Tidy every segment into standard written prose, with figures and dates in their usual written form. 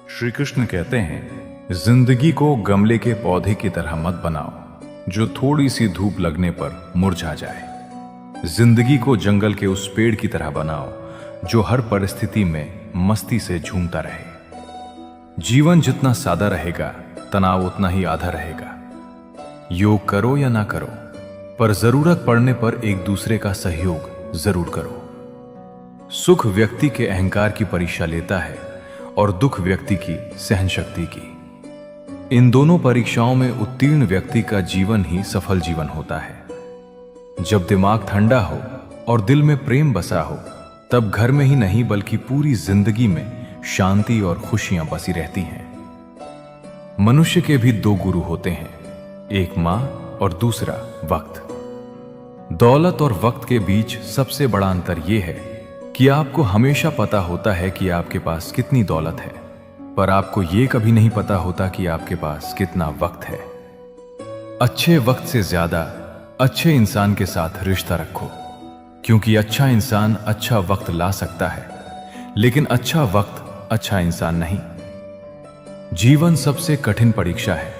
श्री कृष्ण कहते हैं, जिंदगी को गमले के पौधे की तरह मत बनाओ जो थोड़ी सी धूप लगने पर मुरझा जाए। जिंदगी को जंगल के उस पेड़ की तरह बनाओ जो हर परिस्थिति में मस्ती से झूमता रहे। जीवन जितना सादा रहेगा, तनाव उतना ही आधा रहेगा। योग करो या ना करो, पर जरूरत पड़ने पर एक दूसरे का सहयोग जरूर करो। सुख व्यक्ति के अहंकार की परीक्षा लेता है और दुख व्यक्ति की सहन शक्ति की। इन दोनों परीक्षाओं में उत्तीर्ण व्यक्ति का जीवन ही सफल जीवन होता है। जब दिमाग ठंडा हो और दिल में प्रेम बसा हो, तब घर में ही नहीं बल्कि पूरी जिंदगी में शांति और खुशियां बसी रहती हैं। मनुष्य के भी दो गुरु होते हैं, एक मां और दूसरा वक्त। दौलत और वक्त के बीच सबसे बड़ा अंतर यह है कि आपको हमेशा पता होता है कि आपके पास कितनी दौलत है, पर आपको यह कभी नहीं पता होता कि आपके पास कितना वक्त है। अच्छे वक्त से ज्यादा अच्छे इंसान के साथ रिश्ता रखो, क्योंकि अच्छा इंसान अच्छा वक्त ला सकता है, लेकिन अच्छा वक्त अच्छा इंसान नहीं। जीवन सबसे कठिन परीक्षा है,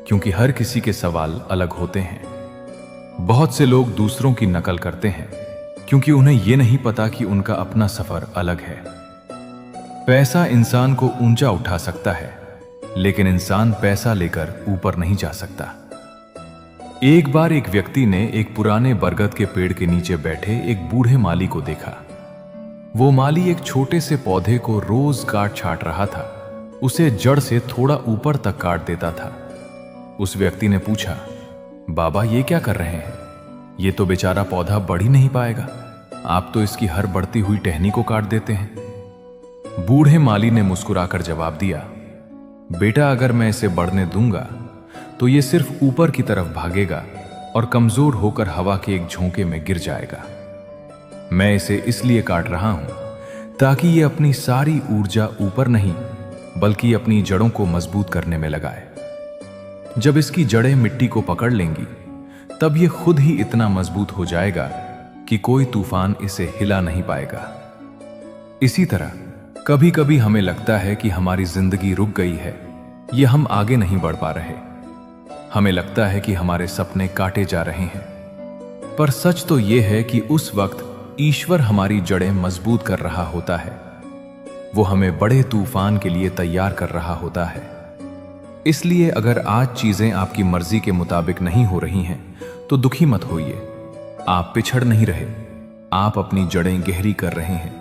क्योंकि हर किसी के सवाल अलग होते हैं। बहुत से लोग दूसरों की नकल करते हैं, क्योंकि उन्हें यह नहीं पता कि उनका अपना सफर अलग है। पैसा इंसान को ऊंचा उठा सकता है, लेकिन इंसान पैसा लेकर ऊपर नहीं जा सकता। एक बार एक व्यक्ति ने एक पुराने बरगद के पेड़ के नीचे बैठे एक बूढ़े माली को देखा। वो माली एक छोटे से पौधे को रोज काट छाट रहा था, उसे जड़ से थोड़ा ऊपर तक काट देता था। उस व्यक्ति ने पूछा, बाबा ये क्या कर रहे हैं? ये तो बेचारा पौधा बढ़ ही नहीं पाएगा, आप तो इसकी हर बढ़ती हुई टहनी को काट देते हैं। बूढ़े माली ने मुस्कुराकर जवाब दिया, बेटा अगर मैं इसे बढ़ने दूंगा तो ये सिर्फ ऊपर की तरफ भागेगा और कमजोर होकर हवा के एक झोंके में गिर जाएगा। मैं इसे इसलिए काट रहा हूं ताकि ये अपनी सारी ऊर्जा ऊपर नहीं बल्कि अपनी जड़ों को मजबूत करने में लगाए। जब इसकी जड़ें मिट्टी को पकड़ लेंगी, तब ये खुद ही इतना मजबूत हो जाएगा कि कोई तूफान इसे हिला नहीं पाएगा। इसी तरह कभी कभी हमें लगता है कि हमारी जिंदगी रुक गई है, ये हम आगे नहीं बढ़ पा रहे। हमें लगता है कि हमारे सपने काटे जा रहे हैं, पर सच तो यह है कि उस वक्त ईश्वर हमारी जड़ें मजबूत कर रहा होता है। वो हमें बड़े तूफान के लिए तैयार कर रहा होता है। इसलिए अगर आज चीजें आपकी मर्जी के मुताबिक नहीं हो रही हैं, तो दुखी मत होइए। आप पिछड़ नहीं रहे, आप अपनी जड़ें गहरी कर रहे हैं,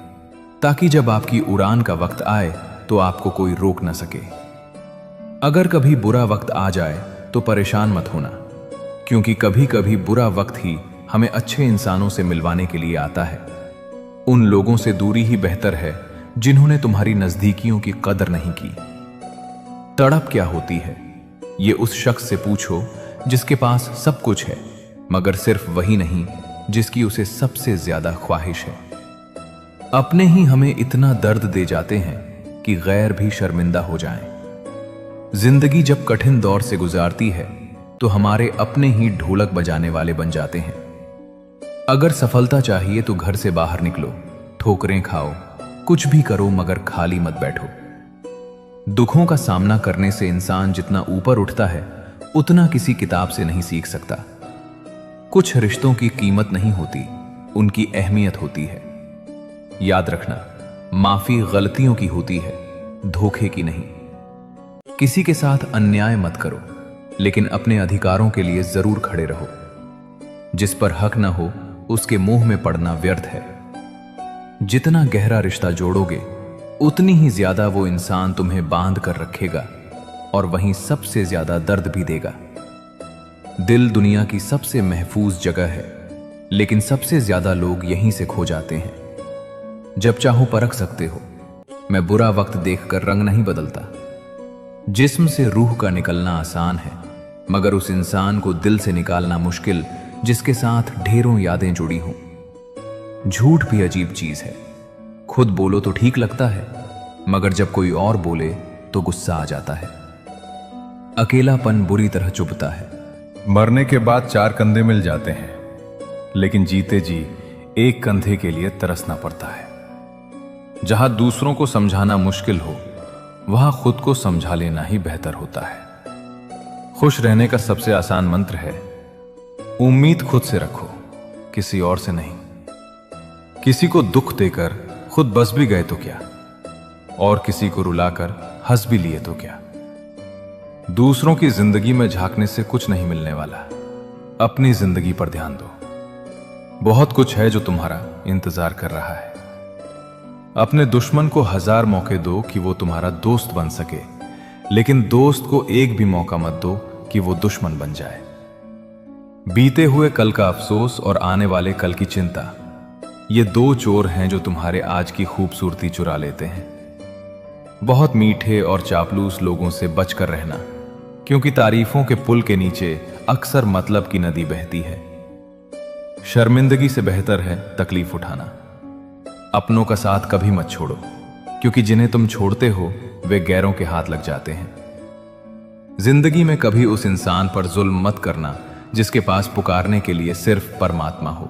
ताकि जब आपकी उड़ान का वक्त आए तो आपको कोई रोक न सके। अगर कभी बुरा वक्त आ जाए तो परेशान मत होना, क्योंकि कभी कभी बुरा वक्त ही हमें अच्छे इंसानों से मिलवाने के लिए आता है। उन लोगों से दूरी ही बेहतर है जिन्होंने तुम्हारी नजदीकियों की कदर नहीं की। तड़प क्या होती है, ये उस शख्स से पूछो जिसके पास सब कुछ है, मगर सिर्फ वही नहीं जिसकी उसे सबसे ज्यादा ख्वाहिश है। अपने ही हमें इतना दर्द दे जाते हैं कि गैर भी शर्मिंदा हो जाएं। जिंदगी जब कठिन दौर से गुजारती है तो हमारे अपने ही ढोलक बजाने वाले बन जाते हैं। अगर सफलता चाहिए तो घर से बाहर निकलो, ठोकरें खाओ, कुछ भी करो, मगर खाली मत बैठो। दुखों का सामना करने से इंसान जितना ऊपर उठता है, उतना किसी किताब से नहीं सीख सकता। कुछ रिश्तों की कीमत नहीं होती, उनकी अहमियत होती है। याद रखना, माफी गलतियों की होती है, धोखे की नहीं। किसी के साथ अन्याय मत करो, लेकिन अपने अधिकारों के लिए जरूर खड़े रहो। जिस पर हक न हो उसके मोह में पड़ना व्यर्थ है। जितना गहरा रिश्ता जोड़ोगे, उतनी ही ज्यादा वो इंसान तुम्हें बांध कर रखेगा और वहीं सबसे ज्यादा दर्द भी देगा। दिल दुनिया की सबसे महफूज जगह है, लेकिन सबसे ज्यादा लोग यहीं से खो जाते हैं। जब चाहो परख सकते हो, मैं बुरा वक्त देखकर रंग नहीं बदलता। जिस्म से रूह का निकलना आसान है, मगर उस इंसान को दिल से निकालना मुश्किल जिसके साथ ढेरों यादें जुड़ी हों। झूठ भी अजीब चीज है, खुद बोलो तो ठीक लगता है, मगर जब कोई और बोले तो गुस्सा आ जाता है। अकेलापन बुरी तरह चुभता है। मरने के बाद 4 कंधे मिल जाते हैं, लेकिन जीते जी एक कंधे के लिए तरसना पड़ता है। जहां दूसरों को समझाना मुश्किल हो, वहां खुद को समझा लेना ही बेहतर होता है। खुश रहने का सबसे आसान मंत्र है, उम्मीद खुद से रखो, किसी और से नहीं। किसी को दुख देकर खुद बस भी गए तो क्या, और किसी को रुलाकर हंस भी लिए तो क्या। दूसरों की जिंदगी में झांकने से कुछ नहीं मिलने वाला, अपनी जिंदगी पर ध्यान दो। बहुत कुछ है जो तुम्हारा इंतजार कर रहा है। अपने दुश्मन को 1000 मौके दो कि वो तुम्हारा दोस्त बन सके, लेकिन दोस्त को एक भी मौका मत दो कि वो दुश्मन बन जाए। बीते हुए कल का अफसोस और आने वाले कल की चिंता, ये 2 चोर हैं जो तुम्हारे आज की खूबसूरती चुरा लेते हैं। बहुत मीठे और चापलूस लोगों से बचकर रहना, क्योंकि तारीफों के पुल के नीचे अक्सर मतलब की नदी बहती है। शर्मिंदगी से बेहतर है तकलीफ उठाना। अपनों का साथ कभी मत छोड़ो, क्योंकि जिन्हें तुम छोड़ते हो वे गैरों के हाथ लग जाते हैं। जिंदगी में कभी उस इंसान पर जुल्म मत करना जिसके पास पुकारने के लिए सिर्फ परमात्मा हो।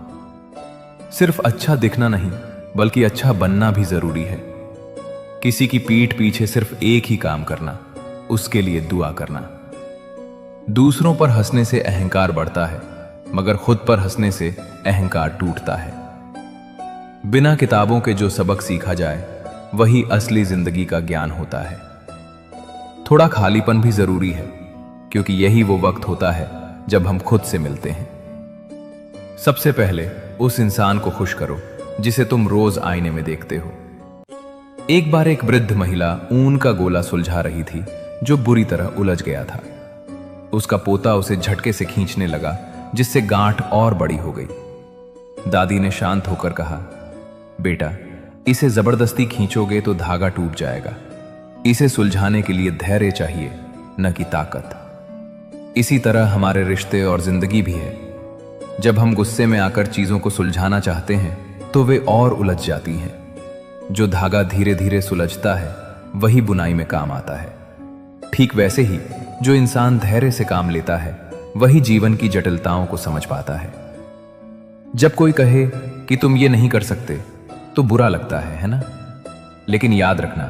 सिर्फ अच्छा दिखना नहीं, बल्कि अच्छा बनना भी जरूरी है। किसी की पीठ पीछे सिर्फ एक ही काम करना, उसके लिए दुआ करना। दूसरों पर हंसने से अहंकार बढ़ता है, मगर खुद पर हंसने से अहंकार टूटता है। बिना किताबों के जो सबक सीखा जाए वही असली जिंदगी का ज्ञान होता है। थोड़ा खालीपन भी जरूरी है, क्योंकि यही वो वक्त होता है जब हम खुद से मिलते हैं। सबसे पहले उस इंसान को खुश करो जिसे तुम रोज आईने में देखते हो। एक बार एक वृद्ध महिला ऊन का गोला सुलझा रही थी जो बुरी तरह उलझ गया था। उसका पोता उसे झटके से खींचने लगा, जिससे गांठ और बड़ी हो गई। दादी ने शांत होकर कहा, बेटा, इसे जबरदस्ती खींचोगे तो धागा टूट जाएगा। इसे सुलझाने के लिए धैर्य चाहिए, न कि ताकत। इसी तरह हमारे रिश्ते और जिंदगी भी है। जब हम गुस्से में आकर चीजों को सुलझाना चाहते हैं तो वे और उलझ जाती हैं। जो धागा धीरे धीरे सुलझता है वही बुनाई में काम आता है। ठीक वैसे ही जो इंसान धैर्य से काम लेता है वही जीवन की जटिलताओं को समझ पाता है। जब कोई कहे कि तुम ये नहीं कर सकते तो बुरा लगता है ना? लेकिन याद रखना,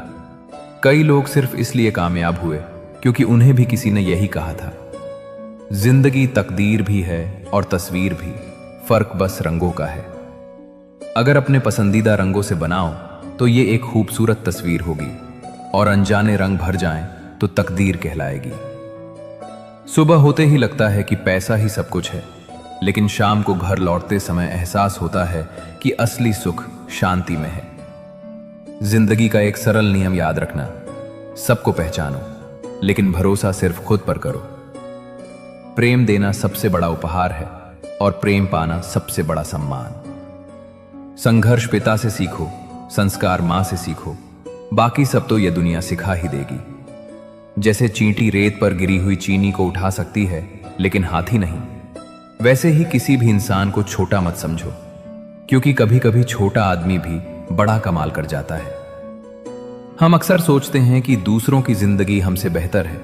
कई लोग सिर्फ इसलिए कामयाब हुए क्योंकि उन्हें भी किसी ने यही कहा था। जिंदगी तकदीर भी है और तस्वीर भी, फर्क बस रंगों का है। अगर अपने पसंदीदा रंगों से बनाओ तो ये एक खूबसूरत तस्वीर होगी, और अनजाने रंग भर जाएं तो तकदीर कहलाएगी। सुबह होते ही लगता है कि पैसा ही सब कुछ है, लेकिन शाम को घर लौटते समय एहसास होता है कि असली सुख शांति में है। जिंदगी का एक सरल नियम याद रखना, सबको पहचानो, लेकिन भरोसा सिर्फ खुद पर करो। प्रेम देना सबसे बड़ा उपहार है और प्रेम पाना सबसे बड़ा सम्मान। संघर्ष पिता से सीखो, संस्कार मां से सीखो, बाकी सब तो यह दुनिया सिखा ही देगी। जैसे चींटी रेत पर गिरी हुई चीनी को उठा सकती है लेकिन हाथी नहीं, वैसे ही किसी भी इंसान को छोटा मत समझो, क्योंकि कभी कभी छोटा आदमी भी बड़ा कमाल कर जाता है। हम अक्सर सोचते हैं कि दूसरों की जिंदगी हमसे बेहतर है,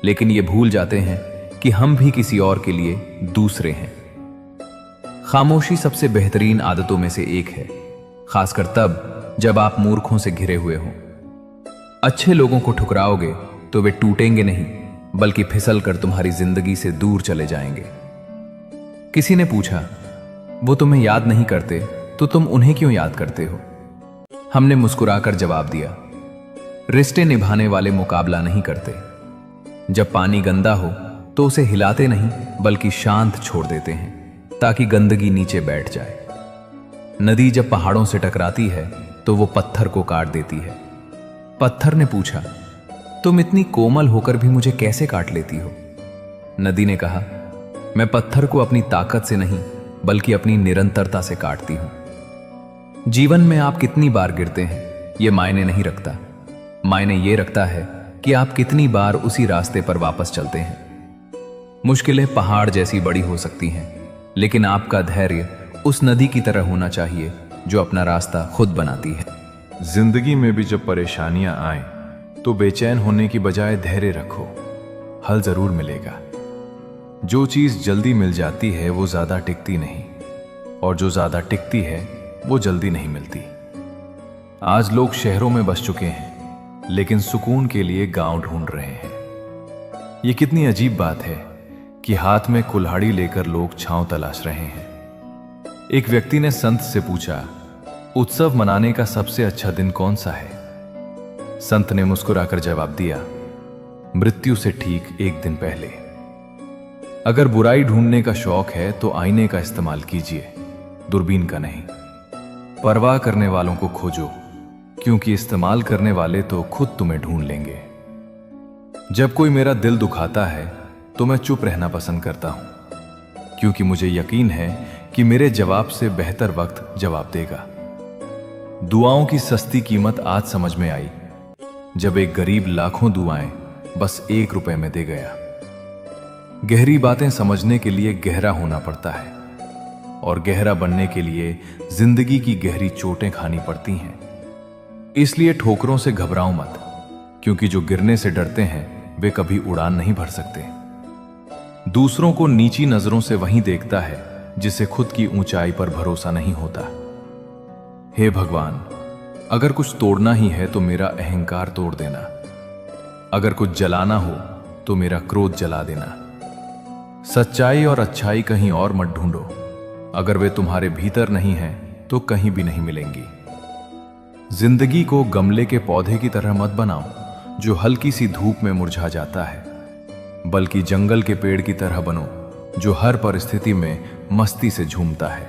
लेकिन ये भूल जाते हैं कि हम भी किसी और के लिए दूसरे हैं। खामोशी सबसे बेहतरीन आदतों में से एक है, खासकर तब जब आप मूर्खों से घिरे हुए हों। अच्छे लोगों को ठुकराओगे तो वे टूटेंगे नहीं, बल्कि फिसल कर तुम्हारी जिंदगी से दूर चले जाएंगे। किसी ने पूछा, वो तुम्हें याद नहीं करते तो तुम उन्हें क्यों याद करते हो? हमने मुस्कुराकर जवाब दिया, रिश्ते निभाने वाले मुकाबला नहीं करते। जब पानी गंदा हो तो उसे हिलाते नहीं, बल्कि शांत छोड़ देते हैं ताकि गंदगी नीचे बैठ जाए। नदी जब पहाड़ों से टकराती है तो वो पत्थर को काट देती है। पत्थर ने पूछा, तुम इतनी कोमल होकर भी मुझे कैसे काट लेती हो? नदी ने कहा, मैं पत्थर को अपनी ताकत से नहीं, बल्कि अपनी निरंतरता से काटती हूं। जीवन में आप कितनी बार गिरते हैं यह मायने नहीं रखता, मायने ये रखता है कि आप कितनी बार उसी रास्ते पर वापस चलते हैं। मुश्किलें पहाड़ जैसी बड़ी हो सकती हैं, लेकिन आपका धैर्य उस नदी की तरह होना चाहिए जो अपना रास्ता खुद बनाती है। जिंदगी में भी जब परेशानियां आए तो बेचैन होने की बजाय धैर्य रखो, हल जरूर मिलेगा। जो चीज जल्दी मिल जाती है वो ज्यादा टिकती नहीं, और जो ज्यादा टिकती है वो जल्दी नहीं मिलती। आज लोग शहरों में बस चुके हैं, लेकिन सुकून के लिए गांव ढूंढ रहे हैं। ये कितनी अजीब बात है कि हाथ में कुल्हाड़ी लेकर लोग छांव तलाश रहे हैं। एक व्यक्ति ने संत से पूछा, उत्सव मनाने का सबसे अच्छा दिन कौन सा है? संत ने मुस्कुराकर जवाब दिया, मृत्यु से ठीक एक दिन पहले। अगर बुराई ढूंढने का शौक है तो आईने का इस्तेमाल कीजिए, दूरबीन का नहीं। परवाह करने वालों को खोजो, क्योंकि इस्तेमाल करने वाले तो खुद तुम्हें ढूंढ लेंगे। जब कोई मेरा दिल दुखाता है तो मैं चुप रहना पसंद करता हूं, क्योंकि मुझे यकीन है कि मेरे जवाब से बेहतर वक्त जवाब देगा। दुआओं की सस्ती कीमत आज समझ में आई, जब एक गरीब लाखों दुआएं बस 1 रुपए में दे गया। गहरी बातें समझने के लिए गहरा होना पड़ता है, और गहरा बनने के लिए जिंदगी की गहरी चोटें खानी पड़ती हैं। इसलिए ठोकरों से घबराओ मत, क्योंकि जो गिरने से डरते हैं वे कभी उड़ान नहीं भर सकते। दूसरों को नीची नजरों से वही देखता है जिसे खुद की ऊंचाई पर भरोसा नहीं होता। हे भगवान, अगर कुछ तोड़ना ही है तो मेरा अहंकार तोड़ देना। अगर कुछ जलाना हो तो मेरा क्रोध जला देना। सच्चाई और अच्छाई कहीं और मत ढूंढो, अगर वे तुम्हारे भीतर नहीं हैं तो कहीं भी नहीं मिलेंगी। जिंदगी को गमले के पौधे की तरह मत बनाओ जो हल्की सी धूप में मुरझा जाता है, बल्कि जंगल के पेड़ की तरह बनो जो हर परिस्थिति में मस्ती से झूमता है।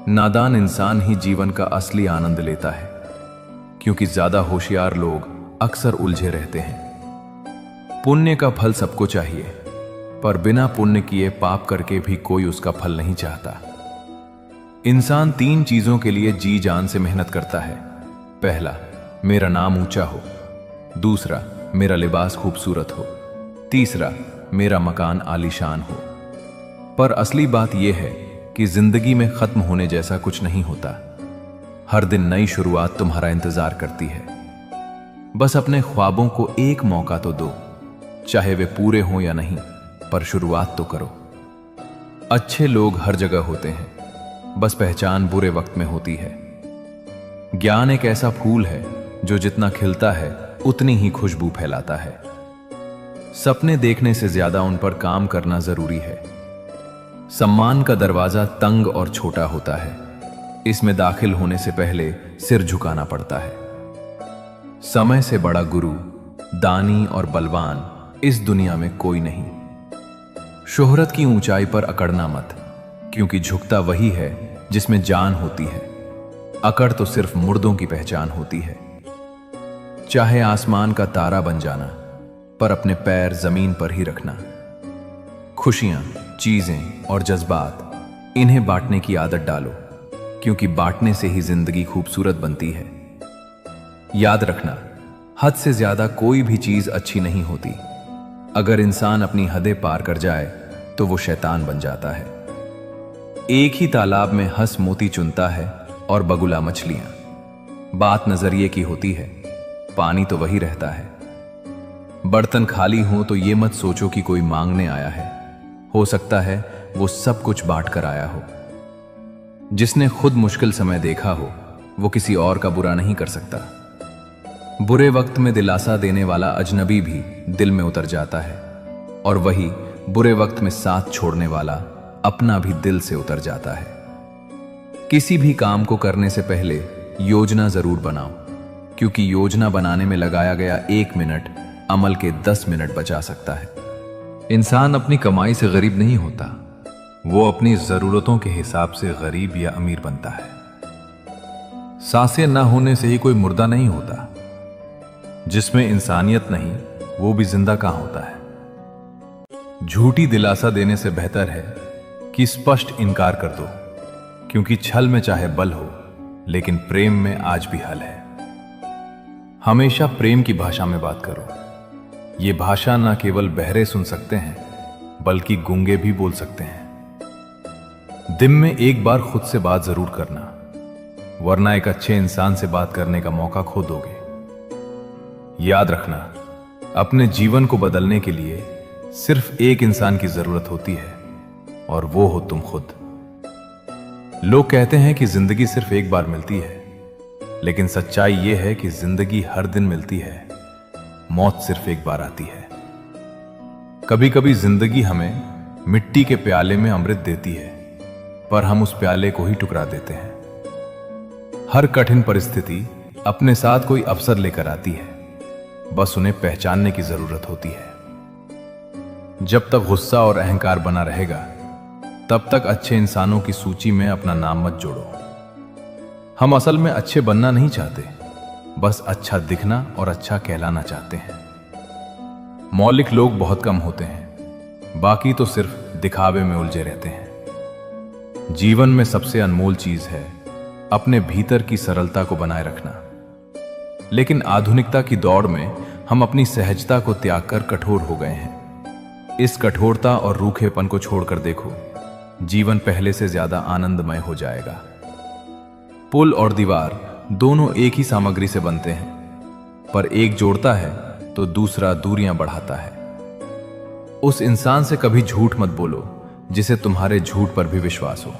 नादान इंसान ही जीवन का असली आनंद लेता है, क्योंकि ज्यादा होशियार लोग अक्सर उलझे रहते हैं। पुण्य का फल सबको चाहिए, पर बिना पुण्य किए पाप करके भी कोई उसका फल नहीं चाहता। इंसान 3 चीजों के लिए जी जान से मेहनत करता है। पहला, मेरा नाम ऊंचा हो। दूसरा, मेरा लिबास खूबसूरत हो। तीसरा, मेरा मकान आलीशान हो। पर असली बात यह है कि जिंदगी में खत्म होने जैसा कुछ नहीं होता। हर दिन नई शुरुआत तुम्हारा इंतजार करती है। बस अपने ख्वाबों को एक मौका तो दो, चाहे वे पूरे हों या नहीं, पर शुरुआत तो करो। अच्छे लोग हर जगह होते हैं, बस पहचान बुरे वक्त में होती है। ज्ञान एक ऐसा फूल है जो जितना खिलता है उतनी ही खुशबू फैलाता है। सपने देखने से ज्यादा उन पर काम करना जरूरी है। सम्मान का दरवाजा तंग और छोटा होता है, इसमें दाखिल होने से पहले सिर झुकाना पड़ता है। समय से बड़ा गुरु, दानी और बलवान इस दुनिया में कोई नहीं। शोहरत की ऊंचाई पर अकड़ना मत, क्योंकि झुकता वही है जिसमें जान होती है। अकड़ तो सिर्फ मुर्दों की पहचान होती है। चाहे आसमान का तारा बन जाना, पर अपने पैर जमीन पर ही रखना। खुशियां, चीजें और जज्बात, इन्हें बांटने की आदत डालो, क्योंकि बांटने से ही जिंदगी खूबसूरत बनती है। याद रखना, हद से ज्यादा कोई भी चीज अच्छी नहीं होती। अगर इंसान अपनी हदें पार कर जाए तो वो शैतान बन जाता है। एक ही तालाब में हंस मोती चुनता है और बगुला मछलियां। बात नजरिए की होती है, पानी तो वही रहता है। बर्तन खाली हो तो ये मत सोचो कि कोई मांगने आया है। हो सकता है वो सब कुछ बांट कर आया हो। जिसने खुद मुश्किल समय देखा हो वो किसी और का बुरा नहीं कर सकता। बुरे वक्त में दिलासा देने वाला अजनबी भी दिल में उतर जाता है, और वही बुरे वक्त में साथ छोड़ने वाला अपना भी दिल से उतर जाता है। किसी भी काम को करने से पहले योजना जरूर बनाओ, क्योंकि योजना बनाने में लगाया गया 1 मिनट अमल के 10 मिनट बचा सकता है। इंसान अपनी कमाई से गरीब नहीं होता, वो अपनी जरूरतों के हिसाब से गरीब या अमीर बनता है। सांसें न होने से ही कोई मुर्दा नहीं होता। जिसमें इंसानियत नहीं वो भी जिंदा कहां होता है। झूठी दिलासा देने से बेहतर है कि स्पष्ट इनकार कर दो, क्योंकि छल में चाहे बल हो, लेकिन प्रेम में आज भी हल है। हमेशा प्रेम की भाषा में बात करो। ये भाषा ना केवल बहरे सुन सकते हैं, बल्कि गूंगे भी बोल सकते हैं। दिन में एक बार खुद से बात जरूर करना, वरना एक अच्छे इंसान से बात करने का मौका खो दोगे। याद रखना, अपने जीवन को बदलने के लिए सिर्फ एक इंसान की जरूरत होती है, और वो हो तुम खुद। लोग कहते हैं कि जिंदगी सिर्फ एक बार मिलती है, लेकिन सच्चाई यह है कि जिंदगी हर दिन मिलती है, मौत सिर्फ एक बार आती है। कभी कभी जिंदगी हमें मिट्टी के प्याले में अमृत देती है, पर हम उस प्याले को ही टुकरा देते हैं। हर कठिन परिस्थिति अपने साथ कोई अवसर लेकर आती है, बस उन्हें पहचानने की जरूरत होती है। जब तक गुस्सा और अहंकार बना रहेगा, तब तक अच्छे इंसानों की सूची में अपना नाम मत जोड़ो। हम असल में अच्छे बनना नहीं चाहते, बस अच्छा दिखना और अच्छा कहलाना चाहते हैं। मौलिक लोग बहुत कम होते हैं, बाकी तो सिर्फ दिखावे में उलझे रहते हैं। जीवन में सबसे अनमोल चीज है अपने भीतर की सरलता को बनाए रखना। लेकिन आधुनिकता की दौड़ में हम अपनी सहजता को त्याग कर कठोर हो गए हैं। इस कठोरता और रूखेपन को छोड़कर देखो, जीवन पहले से ज्यादा आनंदमय हो जाएगा। पुल और दीवार दोनों एक ही सामग्री से बनते हैं, पर एक जोड़ता है तो दूसरा दूरियां बढ़ाता है। उस इंसान से कभी झूठ मत बोलो जिसे तुम्हारे झूठ पर भी विश्वास हो।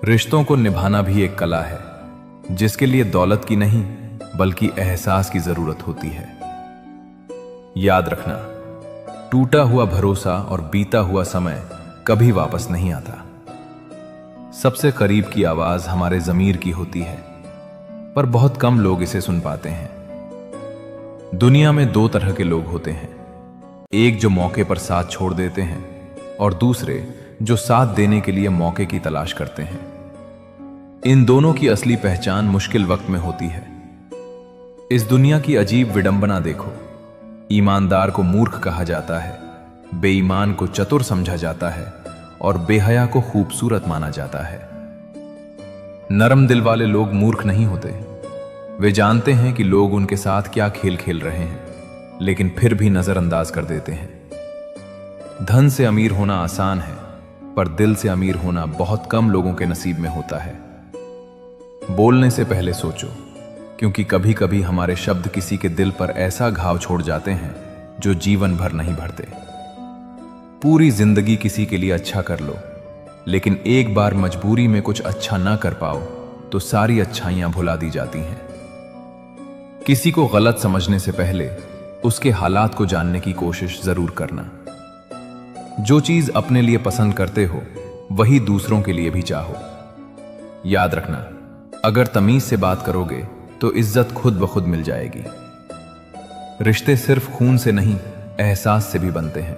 रिश्तों को निभाना भी एक कला है, जिसके लिए दौलत की नहीं बल्कि एहसास की जरूरत होती है। याद रखना, टूटा हुआ भरोसा और बीता हुआ समय कभी वापस नहीं आता। सबसे करीब की आवाज हमारे ज़मीर की होती है, पर बहुत कम लोग इसे सुन पाते हैं। दुनिया में दो तरह के लोग होते हैं, एक जो मौके पर साथ छोड़ देते हैं और दूसरे जो साथ देने के लिए मौके की तलाश करते हैं। इन दोनों की असली पहचान मुश्किल वक्त में होती है। इस दुनिया की अजीब विडंबना देखो, ईमानदार को मूर्ख कहा जाता है, बेईमान को चतुर समझा जाता है और बेहया को खूबसूरत माना जाता है। नरम दिल वाले लोग मूर्ख नहीं होते, वे जानते हैं कि लोग उनके साथ क्या खेल खेल रहे हैं, लेकिन फिर भी नजरअंदाज कर देते हैं। धन से अमीर होना आसान है, पर दिल से अमीर होना बहुत कम लोगों के नसीब में होता है। बोलने से पहले सोचो, क्योंकि कभी कभी हमारे शब्द किसी के दिल पर ऐसा घाव छोड़ जाते हैं जो जीवन भर नहीं भरते। पूरी जिंदगी किसी के लिए अच्छा कर लो, लेकिन एक बार मजबूरी में कुछ अच्छा ना कर पाओ तो सारी अच्छाइयां भुला दी जाती हैं। किसी को गलत समझने से पहले उसके हालात को जानने की कोशिश जरूर करना। जो चीज अपने लिए पसंद करते हो वही दूसरों के लिए भी चाहो। याद रखना, अगर तमीज से बात करोगे तो इज्जत खुद ब खुद मिल जाएगी। रिश्ते सिर्फ खून से नहीं, एहसास से भी बनते हैं।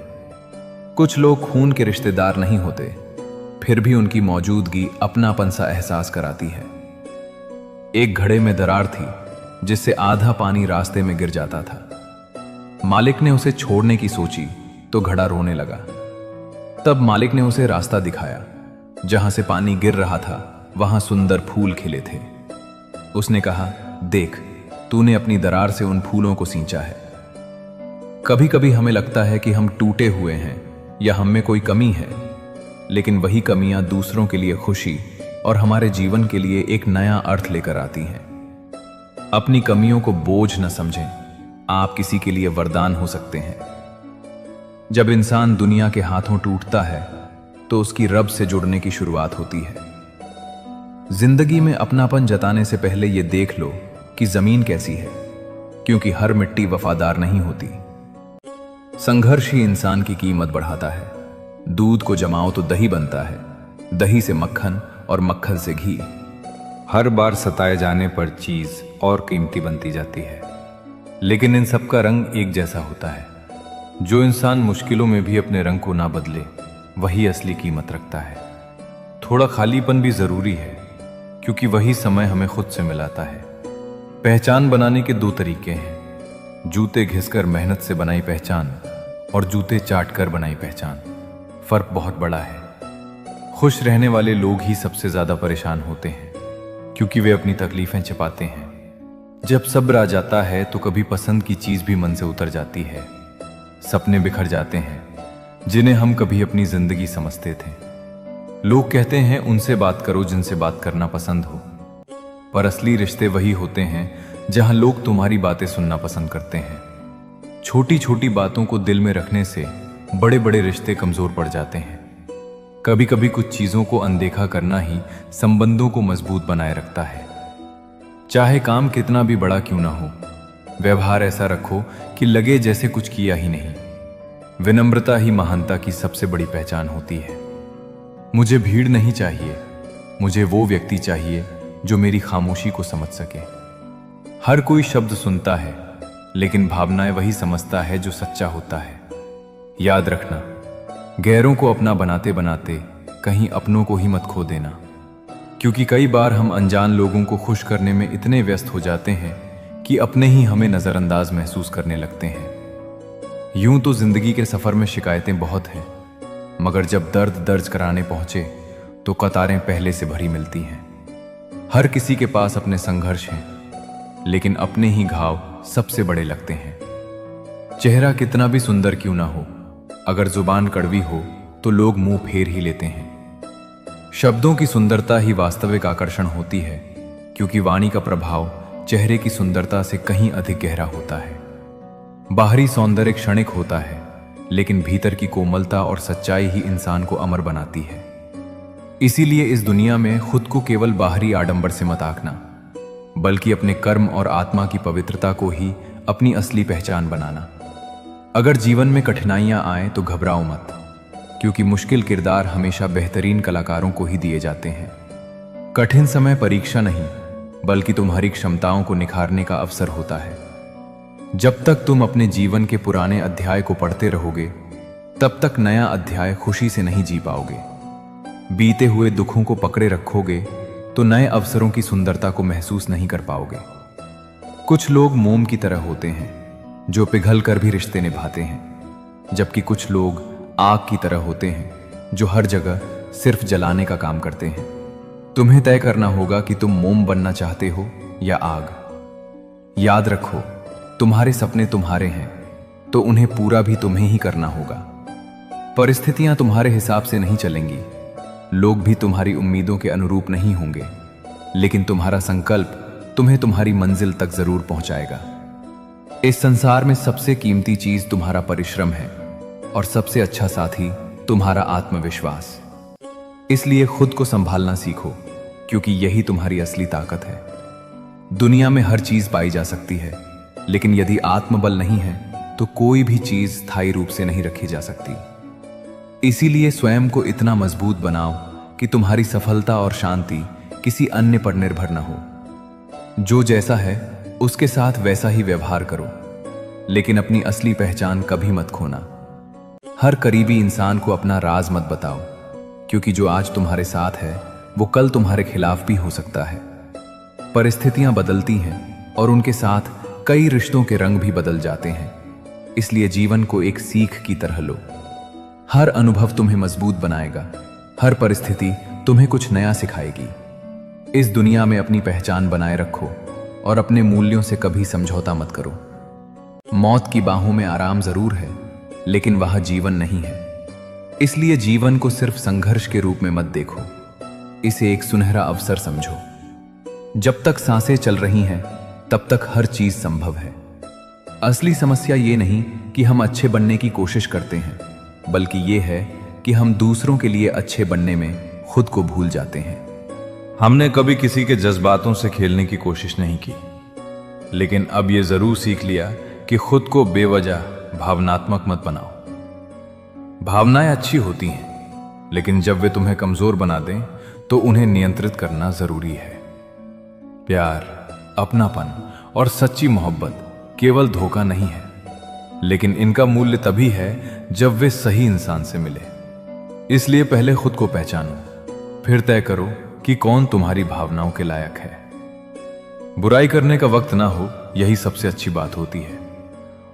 कुछ लोग खून के रिश्तेदार नहीं होते, फिर भी उनकी मौजूदगी अपनापन सा एहसास कराती है। एक घड़े में दरार थी जिससे आधा पानी रास्ते में गिर जाता था। मालिक ने उसे छोड़ने की सोची तो घड़ा रोने लगा। तब मालिक ने उसे रास्ता दिखाया। जहां से पानी गिर रहा था वहां सुंदर फूल खिले थे। उसने कहा, देख, तूने अपनी दरार से उन फूलों को सींचा है। कभी कभी हमें लगता है कि हम टूटे हुए हैं या हम में कोई कमी है, लेकिन वही कमियां दूसरों के लिए खुशी और हमारे जीवन के लिए एक नया अर्थ लेकर आती हैं। अपनी कमियों को बोझ न समझें, आप किसी के लिए वरदान हो सकते हैं। जब इंसान दुनिया के हाथों टूटता है तो उसकी रब से जुड़ने की शुरुआत होती है। जिंदगी में अपनापन जताने से पहले यह देख लो कि जमीन कैसी है, क्योंकि हर मिट्टी वफादार नहीं होती। संघर्ष ही इंसान की कीमत बढ़ाता है। दूध को जमाओ तो दही बनता है, दही से मक्खन और मक्खन से घी। हर बार सताए जाने पर चीज और कीमती बनती जाती है, लेकिन इन सब का रंग एक जैसा होता है। जो इंसान मुश्किलों में भी अपने रंग को ना बदले, वही असली कीमत रखता है। थोड़ा खालीपन भी जरूरी है, क्योंकि वही समय हमें खुद से मिलाता है। पहचान बनाने के दो तरीके हैं, जूते घिसकर मेहनत से बनाई पहचान और जूते चाटकर बनाई पहचान। फर्क बहुत बड़ा है। खुश रहने वाले लोग ही सबसे ज्यादा परेशान होते हैं, क्योंकि वे अपनी तकलीफें छिपाते हैं। जब सब्र आ जाता है तो कभी पसंद की चीज भी मन से उतर जाती है। सपने बिखर जाते हैं जिन्हें हम कभी अपनी जिंदगी समझते थे। लोग कहते हैं उनसे बात करो जिनसे बात करना पसंद हो, पर असली रिश्ते वही होते हैं जहां लोग तुम्हारी बातें सुनना पसंद करते हैं। छोटी छोटी बातों को दिल में रखने से बड़े बड़े रिश्ते कमजोर पड़ जाते हैं। कभी कभी कुछ चीजों को अनदेखा करना ही संबंधों को मजबूत बनाए रखता है। चाहे काम कितना भी बड़ा क्यों ना हो, व्यवहार ऐसा रखो कि लगे जैसे कुछ किया ही नहीं। विनम्रता ही महानता की सबसे बड़ी पहचान होती है। मुझे भीड़ नहीं चाहिए, मुझे वो व्यक्ति चाहिए जो मेरी खामोशी को समझ सके। हर कोई शब्द सुनता है, लेकिन भावनाएं वही समझता है जो सच्चा होता है। याद रखना, गैरों को अपना बनाते बनाते कहीं अपनों को ही मत खो देना, क्योंकि कई बार हम अनजान लोगों को खुश करने में इतने व्यस्त हो जाते हैं कि अपने ही हमें नजरअंदाज महसूस करने लगते हैं। यूं तो जिंदगी के सफर में शिकायतें बहुत हैं, मगर जब दर्द दर्ज कराने पहुंचे तो कतारें पहले से भरी मिलती हैं। हर किसी के पास अपने संघर्ष हैं, लेकिन अपने ही घाव सबसे बड़े लगते हैं। चेहरा कितना भी सुंदर क्यों ना हो, अगर जुबान कड़वी हो तो लोग मुंह फेर ही लेते हैं। शब्दों की सुंदरता ही वास्तविक आकर्षण होती है, क्योंकि वाणी का प्रभाव चेहरे की सुंदरता से कहीं अधिक गहरा होता है। बाहरी सौंदर्य क्षणिक होता है, लेकिन भीतर की कोमलता और सच्चाई ही इंसान को अमर बनाती है। इसीलिए इस दुनिया में खुद को केवल बाहरी आडंबर से मत आंकना, बल्कि अपने कर्म और आत्मा की पवित्रता को ही अपनी असली पहचान बनाना। अगर जीवन में कठिनाइयां आए तो घबराओ मत, क्योंकि मुश्किल किरदार हमेशा बेहतरीन कलाकारों को ही दिए जाते हैं। कठिन समय परीक्षा नहीं, बल्कि तुम्हारी क्षमताओं को निखारने का अवसर होता है। जब तक तुम अपने जीवन के पुराने अध्याय को पढ़ते रहोगे, तब तक नया अध्याय खुशी से नहीं जी पाओगे। बीते हुए दुखों को पकड़े रखोगे तो नए अवसरों की सुंदरता को महसूस नहीं कर पाओगे। कुछ लोग मोम की तरह होते हैं जो पिघल कर भी रिश्ते निभाते हैं, जबकि कुछ लोग आग की तरह होते हैं जो हर जगह सिर्फ जलाने का काम करते हैं। तुम्हें तय करना होगा कि तुम मोम बनना चाहते हो या आग। याद रखो, तुम्हारे सपने तुम्हारे हैं, तो उन्हें पूरा भी तुम्हें ही करना होगा। परिस्थितियां तुम्हारे हिसाब से नहीं चलेंगी, लोग भी तुम्हारी उम्मीदों के अनुरूप नहीं होंगे, लेकिन तुम्हारा संकल्प तुम्हें तुम्हारी मंजिल तक जरूर पहुंचाएगा। इस संसार में सबसे कीमती चीज तुम्हारा परिश्रम है, और सबसे अच्छा साथी तुम्हारा आत्मविश्वास। इसलिए खुद को संभालना सीखो, क्योंकि यही तुम्हारी असली ताकत है। दुनिया में हर चीज पाई जा सकती है, लेकिन यदि आत्मबल नहीं है तो कोई भी चीज स्थायी रूप से नहीं रखी जा सकती। इसीलिए स्वयं को इतना मजबूत बनाओ कि तुम्हारी सफलता और शांति किसी अन्य पर निर्भर न हो। जो जैसा है उसके साथ वैसा ही व्यवहार करो, लेकिन अपनी असली पहचान कभी मत खोना। हर करीबी इंसान को अपना राज मत बताओ, क्योंकि जो आज तुम्हारे साथ है वो कल तुम्हारे खिलाफ भी हो सकता है। परिस्थितियां बदलती हैं और उनके साथ कई रिश्तों के रंग भी बदल जाते हैं। इसलिए जीवन को एक सीख की तरह लो। हर अनुभव तुम्हें मजबूत बनाएगा, हर परिस्थिति तुम्हें कुछ नया सिखाएगी। इस दुनिया में अपनी पहचान बनाए रखो और अपने मूल्यों से कभी समझौता मत करो। मौत की बाहों में आराम जरूर है, लेकिन वह जीवन नहीं है। इसलिए जीवन को सिर्फ संघर्ष के रूप में मत देखो, इसे एक सुनहरा अवसर समझो। जब तक सांसें चल रही हैं, तब तक हर चीज संभव है। असली समस्या ये नहीं कि हम अच्छे बनने की कोशिश करते हैं, बल्कि ये है कि हम दूसरों के लिए अच्छे बनने में खुद को भूल जाते हैं। हमने कभी किसी के जज्बातों से खेलने की कोशिश नहीं की, लेकिन अब यह जरूर सीख लिया कि खुद को बेवजह भावनात्मक मत बनाओ। भावनाएं अच्छी होती हैं, लेकिन जब वे तुम्हें कमजोर बना दें तो उन्हें नियंत्रित करना जरूरी है। प्यार, अपनापन और सच्ची मोहब्बत केवल धोखा नहीं है, लेकिन इनका मूल्य तभी है जब वे सही इंसान से मिले। इसलिए पहले खुद को पहचानो, फिर तय करो कि कौन तुम्हारी भावनाओं के लायक है। बुराई करने का वक्त ना हो, यही सबसे अच्छी बात होती है।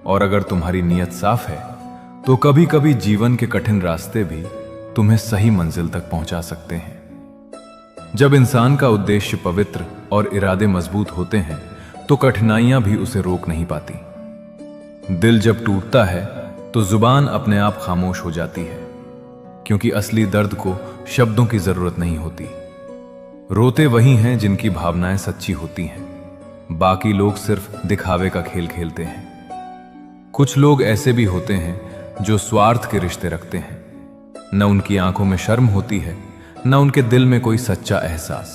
और अगर तुम्हारी नीयत साफ है तो कभी कभी जीवन के कठिन रास्ते भी तुम्हें सही मंजिल तक पहुंचा सकते हैं। जब इंसान का उद्देश्य पवित्र और इरादे मजबूत होते हैं तो कठिनाइयां भी उसे रोक नहीं पाती। दिल जब टूटता है तो जुबान अपने आप खामोश हो जाती है, क्योंकि असली दर्द को शब्दों की जरूरत नहीं होती। रोते वही हैं जिनकी भावनाएं सच्ची होती हैं, बाकी लोग सिर्फ दिखावे का खेल खेलते हैं। कुछ लोग ऐसे भी होते हैं जो स्वार्थ के रिश्ते रखते हैं। न उनकी आंखों में शर्म होती है, न उनके दिल में कोई सच्चा एहसास।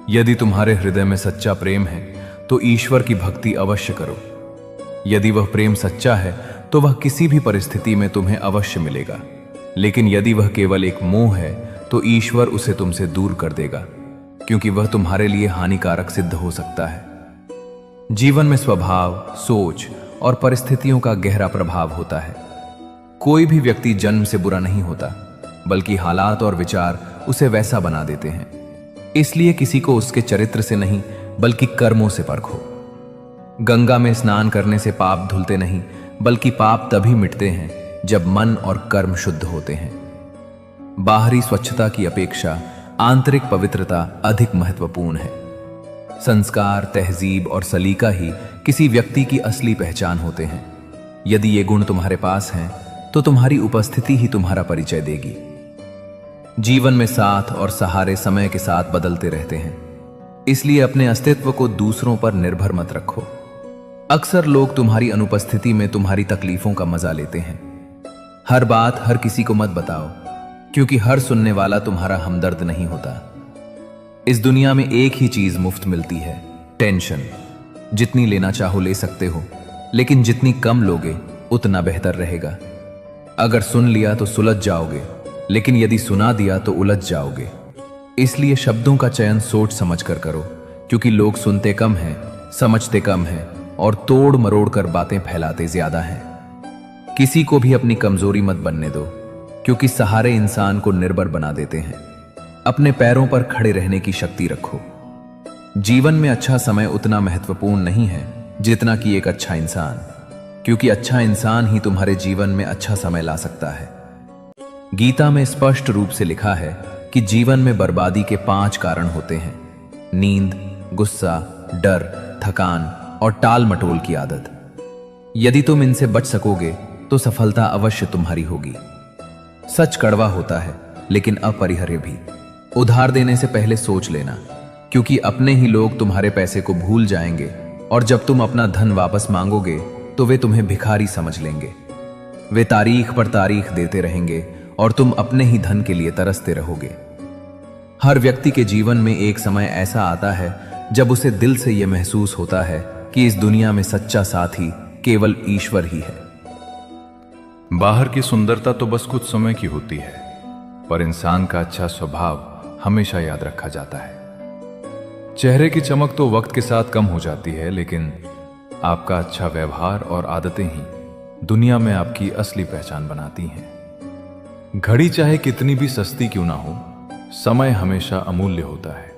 यदि तुम्हारे हृदय में सच्चा प्रेम है तो ईश्वर की भक्ति अवश्य करो। यदि वह प्रेम सच्चा है तो वह किसी भी परिस्थिति में तुम्हें अवश्य मिलेगा, लेकिन यदि वह केवल एक मोह है तो ईश्वर उसे तुमसे दूर कर देगा, क्योंकि वह तुम्हारे लिए हानिकारक सिद्ध हो सकता है। जीवन में स्वभाव, सोच और परिस्थितियों का गहरा प्रभाव होता है। कोई भी व्यक्ति जन्म से बुरा नहीं होता, बल्कि हालात और विचार उसे वैसा बना देते हैं। इसलिए किसी को उसके चरित्र से नहीं बल्कि कर्मों से परखो। गंगा में स्नान करने से पाप धुलते नहीं, बल्कि पाप तभी मिटते हैं जब मन और कर्म शुद्ध होते हैं। बाहरी स्वच्छता की अपेक्षा आंतरिक पवित्रता अधिक महत्वपूर्ण है। संस्कार, तहजीब और सलीका ही किसी व्यक्ति की असली पहचान होते हैं। यदि ये गुण तुम्हारे पास हैं तो तुम्हारी उपस्थिति ही तुम्हारा परिचय देगी। जीवन में साथ और सहारे समय के साथ बदलते रहते हैं, इसलिए अपने अस्तित्व को दूसरों पर निर्भर मत रखो। अक्सर लोग तुम्हारी अनुपस्थिति में तुम्हारी तकलीफों का मजा लेते हैं। हर बात हर किसी को मत बताओ, क्योंकि हर सुनने वाला तुम्हारा हमदर्द नहीं होता। इस दुनिया में एक ही चीज मुफ्त मिलती है, टेंशन। जितनी लेना चाहो ले सकते हो, लेकिन जितनी कम लोगे उतना बेहतर रहेगा। अगर सुन लिया तो सुलझ जाओगे, लेकिन यदि सुना दिया तो उलझ जाओगे। इसलिए शब्दों का चयन सोच समझ कर करो, क्योंकि लोग सुनते कम हैं, समझते कम हैं और तोड़ मरोड़ कर बातें फैलाते ज्यादा हैं। किसी को भी अपनी कमजोरी मत बनने दो, क्योंकि सहारे इंसान को निर्भर बना देते हैं। अपने पैरों पर खड़े रहने की शक्ति रखो। जीवन में अच्छा समय उतना महत्वपूर्ण नहीं है जितना कि एक अच्छा इंसान, क्योंकि अच्छा इंसान ही तुम्हारे जीवन में अच्छा समय ला सकता है। गीता में स्पष्ट रूप से लिखा है कि जीवन में बर्बादी के 5 कारण होते हैं: नींद, गुस्सा, डर, थकान और टाल मटोल की आदत। यदि तुम इनसे बच सकोगे तो सफलता अवश्य तुम्हारी होगी। सच कड़वा होता है, लेकिन अपरिहार्य भी। उधार देने से पहले सोच लेना, क्योंकि अपने ही लोग तुम्हारे पैसे को भूल जाएंगे और जब तुम अपना धन वापस मांगोगे तो वे तुम्हें भिखारी समझ लेंगे। वे तारीख पर तारीख देते रहेंगे और तुम अपने ही धन के लिए तरसते रहोगे। हर व्यक्ति के जीवन में एक समय ऐसा आता है जब उसे दिल से यह महसूस होता है कि इस दुनिया में सच्चा साथी केवल ईश्वर ही है। बाहर की सुंदरता तो बस कुछ समय की होती है, पर इंसान का अच्छा स्वभाव हमेशा याद रखा जाता है। चेहरे की चमक तो वक्त के साथ कम हो जाती है, लेकिन आपका अच्छा व्यवहार और आदतें ही दुनिया में आपकी असली पहचान बनाती हैं। घड़ी चाहे कितनी भी सस्ती क्यों ना हो, समय हमेशा अमूल्य होता है।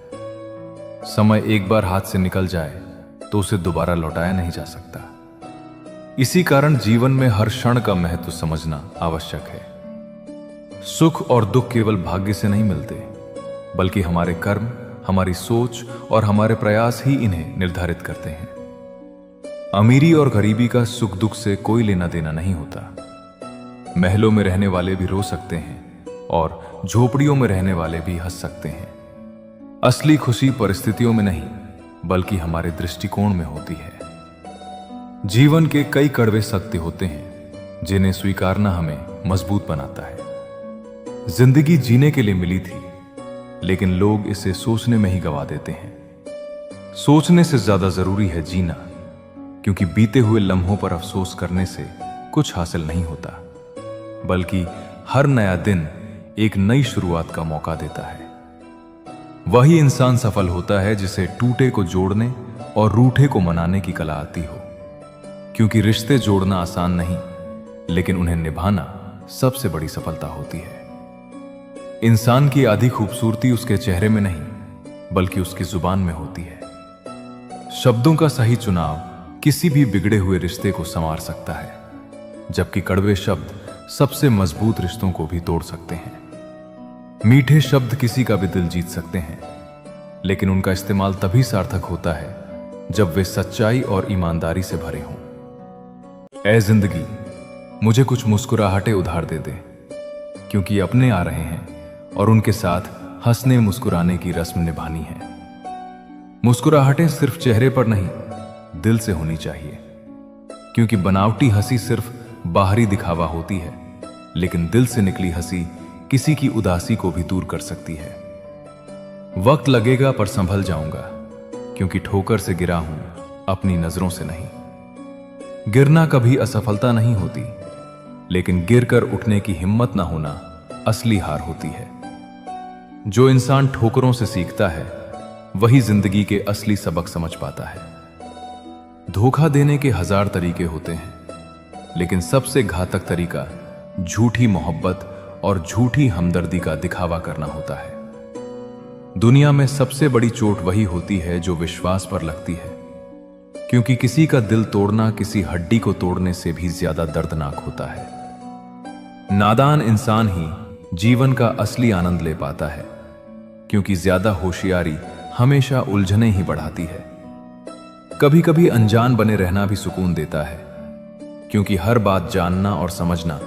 समय एक बार हाथ से निकल जाए तो उसे दोबारा लौटाया नहीं जा सकता। इसी कारण जीवन में हर क्षण का महत्व समझना आवश्यक है। सुख और दुख केवल भाग्य से नहीं मिलते, बल्कि हमारे कर्म, हमारी सोच और हमारे प्रयास ही इन्हें निर्धारित करते हैं। अमीरी और गरीबी का सुख दुख से कोई लेना देना नहीं होता। महलों में रहने वाले भी रो सकते हैं और झोपड़ियों में रहने वाले भी हंस सकते हैं। असली खुशी परिस्थितियों में नहीं, बल्कि हमारे दृष्टिकोण में होती है। जीवन के कई कड़वे सत्य होते हैं जिन्हें स्वीकारना हमें मजबूत बनाता है। जिंदगी जीने के लिए मिली थी, लेकिन लोग इसे सोचने में ही गवा देते हैं। सोचने से ज्यादा जरूरी है जीना, क्योंकि बीते हुए लम्हों पर अफसोस करने से कुछ हासिल नहीं होता, बल्कि हर नया दिन एक नई शुरुआत का मौका देता है। वही इंसान सफल होता है जिसे टूटे को जोड़ने और रूठे को मनाने की कला आती हो, क्योंकि रिश्ते जोड़ना आसान नहीं, लेकिन उन्हें निभाना सबसे बड़ी सफलता होती है। इंसान की आधी खूबसूरती उसके चेहरे में नहीं, बल्कि उसकी जुबान में होती है। शब्दों का सही चुनाव किसी भी बिगड़े हुए रिश्ते को संवार सकता है, जबकि कड़वे शब्द सबसे मजबूत रिश्तों को भी तोड़ सकते हैं। मीठे शब्द किसी का भी दिल जीत सकते हैं, लेकिन उनका इस्तेमाल तभी सार्थक होता है जब वे सच्चाई और ईमानदारी से भरे हों। ऐ जिंदगी, मुझे कुछ मुस्कुराहटें उधार दे दे, क्योंकि अपने आ रहे हैं और उनके साथ हंसने मुस्कुराने की रस्म निभानी है। मुस्कुराहटें सिर्फ चेहरे पर नहीं, दिल से होनी चाहिए, क्योंकि बनावटी हंसी सिर्फ बाहरी दिखावा होती है, लेकिन दिल से निकली हंसी किसी की उदासी को भी दूर कर सकती है। वक्त लगेगा पर संभल जाऊंगा, क्योंकि ठोकर से गिरा हूं अपनी नजरों से नहीं। गिरना कभी असफलता नहीं होती, लेकिन गिरकर उठने की हिम्मत ना होना असली हार होती है। जो इंसान ठोकरों से सीखता है वही जिंदगी के असली सबक समझ पाता है। धोखा देने के 1000 तरीके होते हैं, लेकिन सबसे घातक तरीका झूठी मोहब्बत और झूठी हमदर्दी का दिखावा करना होता है। दुनिया में सबसे बड़ी चोट वही होती है जो विश्वास पर लगती है, क्योंकि किसी का दिल तोड़ना किसी हड्डी को तोड़ने से भी ज्यादा दर्दनाक होता है। नादान इंसान ही जीवन का असली आनंद ले पाता है, क्योंकि ज्यादा होशियारी हमेशा उलझने ही बढ़ाती है। कभी कभी अनजान बने रहना भी सुकून देता है, क्योंकि हर बात जानना और समझना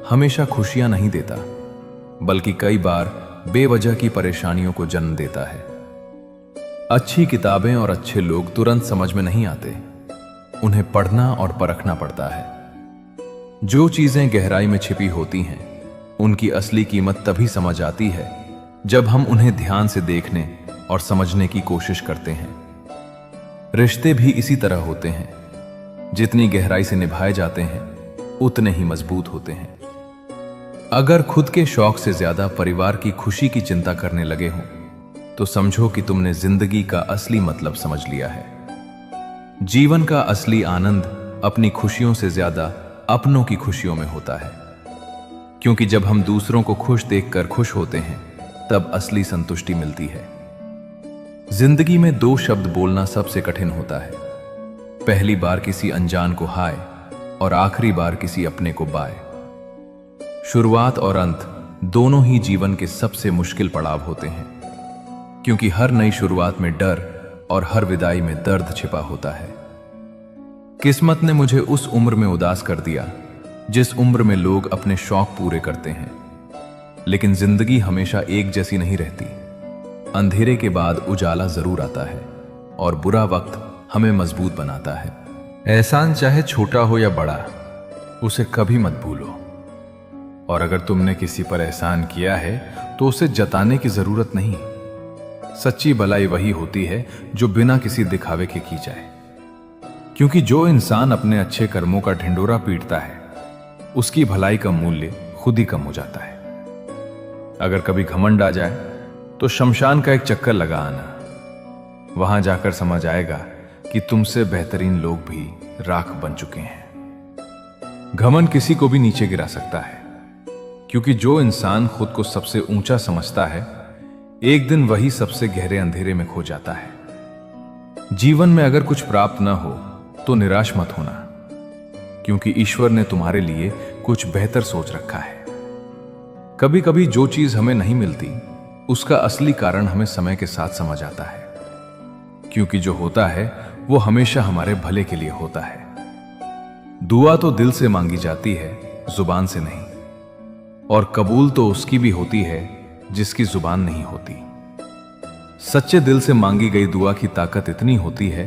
हमेशा खुशियां नहीं देता, बल्कि कई बार बेवजह की परेशानियों को जन्म देता है। अच्छी किताबें और अच्छे लोग तुरंत समझ में नहीं आते, उन्हें पढ़ना और परखना पड़ता है। जो चीजें गहराई में छिपी होती हैं, उनकी असली कीमत तभी समझ आती है जब हम उन्हें ध्यान से देखने और समझने की कोशिश करते हैं। रिश्ते भी इसी तरह होते हैं, जितनी गहराई से निभाए जाते हैं उतने ही मजबूत होते हैं। अगर खुद के शौक से ज्यादा परिवार की खुशी की चिंता करने लगे हो तो समझो कि तुमने जिंदगी का असली मतलब समझ लिया है। जीवन का असली आनंद अपनी खुशियों से ज्यादा अपनों की खुशियों में होता है, क्योंकि जब हम दूसरों को खुश देखकर खुश होते हैं तब असली संतुष्टि मिलती है। जिंदगी में 2 शब्द बोलना सबसे कठिन होता है। पहली बार किसी अनजान को हाय और आखिरी बार किसी अपने को बाय। शुरुआत और अंत दोनों ही जीवन के सबसे मुश्किल पड़ाव होते हैं, क्योंकि हर नई शुरुआत में डर और हर विदाई में दर्द छिपा होता है। किस्मत ने मुझे उस उम्र में उदास कर दिया जिस उम्र में लोग अपने शौक पूरे करते हैं, लेकिन जिंदगी हमेशा एक जैसी नहीं रहती। अंधेरे के बाद उजाला जरूर आता है और बुरा वक्त हमें मजबूत बनाता है। एहसान चाहे छोटा हो या बड़ा, उसे कभी मत भूलो। और अगर तुमने किसी पर एहसान किया है तो उसे जताने की जरूरत नहीं। सच्ची भलाई वही होती है जो बिना किसी दिखावे के की जाए, क्योंकि जो इंसान अपने अच्छे कर्मों का ढिंडोरा पीटता है उसकी भलाई का मूल्य खुद ही कम हो जाता है। अगर कभी घमंड आ जाए तो शमशान का एक चक्कर लगा आना, वहां जाकर समझ आएगा कि तुमसे बेहतरीन लोग भी राख बन चुके हैं। घमंड किसी को भी नीचे गिरा सकता है, क्योंकि जो इंसान खुद को सबसे ऊंचा समझता है एक दिन वही सबसे गहरे अंधेरे में खो जाता है। जीवन में अगर कुछ प्राप्त न हो तो निराश मत होना, क्योंकि ईश्वर ने तुम्हारे लिए कुछ बेहतर सोच रखा है। कभी कभी जो चीज हमें नहीं मिलती उसका असली कारण हमें समय के साथ समझ आता है, क्योंकि जो होता है वो हमेशा हमारे भले के लिए होता है। दुआ तो दिल से मांगी जाती है, जुबान से नहीं, और कबूल तो उसकी भी होती है जिसकी जुबान नहीं होती। सच्चे दिल से मांगी गई दुआ की ताकत इतनी होती है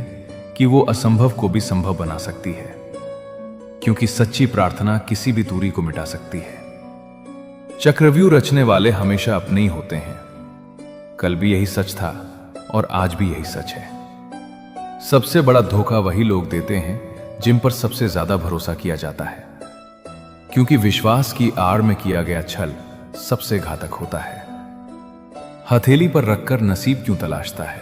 कि वो असंभव को भी संभव बना सकती है, क्योंकि सच्ची प्रार्थना किसी भी दूरी को मिटा सकती है। चक्रव्यूह रचने वाले हमेशा अपने ही होते हैं। कल भी यही सच था और आज भी यही सच है। सबसे बड़ा धोखा वही लोग देते हैं जिन पर सबसे ज्यादा भरोसा किया जाता है, क्योंकि विश्वास की आड़ में किया गया छल सबसे घातक होता है। हथेली पर रखकर नसीब क्यों तलाशता है?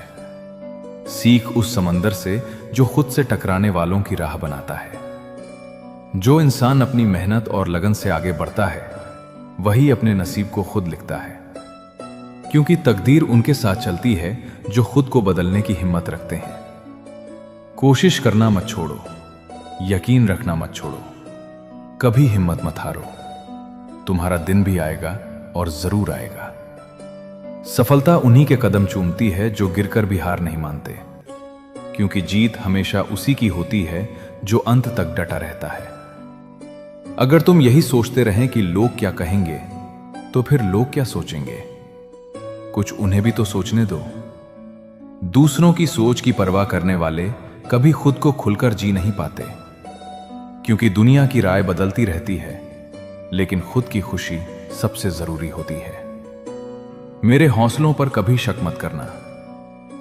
सीख उस समंदर से जो खुद से टकराने वालों की राह बनाता है। जो इंसान अपनी मेहनत और लगन से आगे बढ़ता है वही अपने नसीब को खुद लिखता है, क्योंकि तकदीर उनके साथ चलती है जो खुद को बदलने की हिम्मत रखते हैं। कोशिश करना मत छोड़ो, यकीन रखना मत छोड़ो, कभी हिम्मत मत हारो। तुम्हारा दिन भी आएगा और जरूर आएगा। सफलता उन्हीं के कदम चूमती है जो गिरकर भी हार नहीं मानते, क्योंकि जीत हमेशा उसी की होती है जो अंत तक डटा रहता है। अगर तुम यही सोचते रहें कि लोग क्या कहेंगे, तो फिर लोग क्या सोचेंगे? कुछ उन्हें भी तो सोचने दो। दूसरों की सोच की परवाह करने वाले कभी खुद को खुलकर जी नहीं पाते, क्योंकि दुनिया की राय बदलती रहती है, लेकिन खुद की खुशी सबसे जरूरी होती है। मेरे हौसलों पर कभी शक मत करना,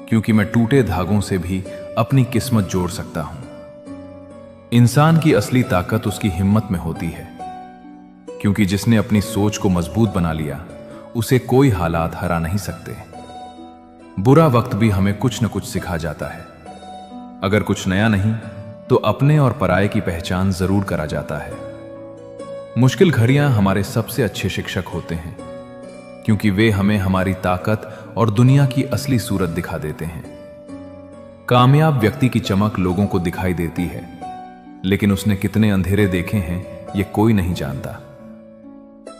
क्योंकि मैं टूटे धागों से भी अपनी किस्मत जोड़ सकता हूं। इंसान की असली ताकत उसकी हिम्मत में होती है, क्योंकि जिसने अपनी सोच को मजबूत बना लिया उसे कोई हालात हरा नहीं सकते। बुरा वक्त भी हमें कुछ न कुछ सिखा जाता है। अगर कुछ नया नहीं तो अपने और पराये की पहचान जरूर करा जाता है। मुश्किल घड़ियां हमारे सबसे अच्छे शिक्षक होते हैं, क्योंकि वे हमें हमारी ताकत और दुनिया की असली सूरत दिखा देते हैं। कामयाब व्यक्ति की चमक लोगों को दिखाई देती है, लेकिन उसने कितने अंधेरे देखे हैं यह कोई नहीं जानता।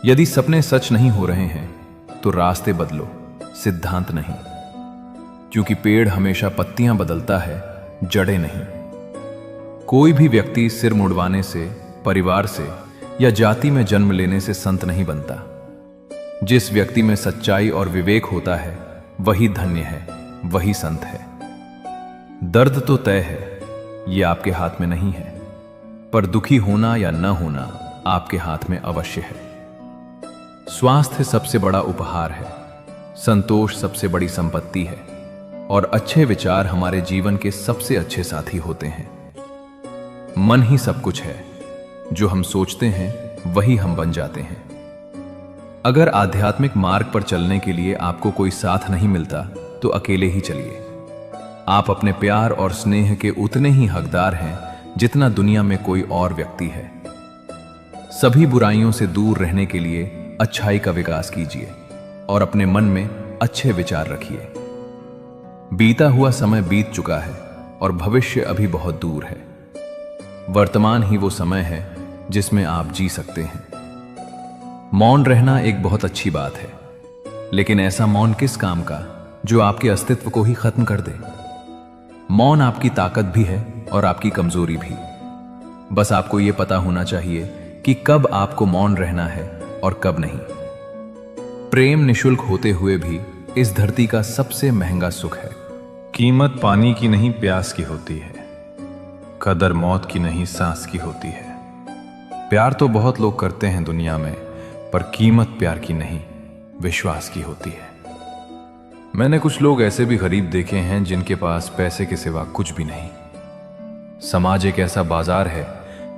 यदि सपने सच नहीं हो रहे हैं तो रास्ते बदलो, सिद्धांत नहीं, क्योंकि पेड़ हमेशा पत्तियां बदलता है, जड़ें नहीं। कोई भी व्यक्ति सिर मुड़वाने से, परिवार से या जाति में जन्म लेने से संत नहीं बनता। जिस व्यक्ति में सच्चाई और विवेक होता है वही धन्य है, वही संत है। दर्द तो तय है, यह आपके हाथ में नहीं है, पर दुखी होना या न होना आपके हाथ में अवश्य है। स्वास्थ्य सबसे बड़ा उपहार है, संतोष सबसे बड़ी संपत्ति है, और अच्छे विचार हमारे जीवन के सबसे अच्छे साथी होते हैं। मन ही सब कुछ है, जो हम सोचते हैं वही हम बन जाते हैं। अगर आध्यात्मिक मार्ग पर चलने के लिए आपको कोई साथ नहीं मिलता तो अकेले ही चलिए। आप अपने प्यार और स्नेह के उतने ही हकदार हैं जितना दुनिया में कोई और व्यक्ति है। सभी बुराइयों से दूर रहने के लिए अच्छाई का विकास कीजिए और अपने मन में अच्छे विचार रखिए। बीता हुआ समय बीत चुका है और भविष्य अभी बहुत दूर है। वर्तमान ही वो समय है जिसमें आप जी सकते हैं। मौन रहना एक बहुत अच्छी बात है, लेकिन ऐसा मौन किस काम का जो आपके अस्तित्व को ही खत्म कर दे। मौन आपकी ताकत भी है और आपकी कमजोरी भी। बस आपको यह पता होना चाहिए कि कब आपको मौन रहना है और कब नहीं। प्रेम निशुल्क होते हुए भी इस धरती का सबसे महंगा सुख है। कीमत पानी की नहीं प्यास की होती है, कदर मौत की नहीं सांस की होती है। प्यार तो बहुत लोग करते हैं दुनिया में, पर कीमत प्यार की नहीं, विश्वास की होती है। मैंने कुछ लोग ऐसे भी गरीब देखे हैं जिनके पास पैसे के सिवा कुछ भी नहीं। समाज एक ऐसा बाजार है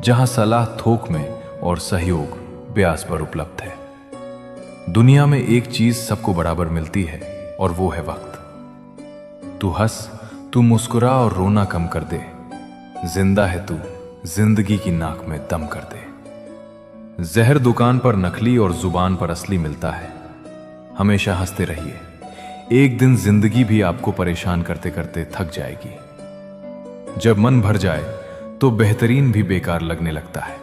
जहां सलाह थोक में और सहयोग ब्याज पर उपलब्ध है। दुनिया में एक चीज सबको बराबर मिलती है और वो है वक्त। तू हंस, तू मुस्कुरा और रोना कम कर दे। जिंदा है तू, जिंदगी की नाक में दम कर दे। जहर दुकान पर नकली और जुबान पर असली मिलता है। हमेशा हंसते रहिए, एक दिन जिंदगी भी आपको परेशान करते करते थक जाएगी। जब मन भर जाए तो बेहतरीन भी बेकार लगने लगता है।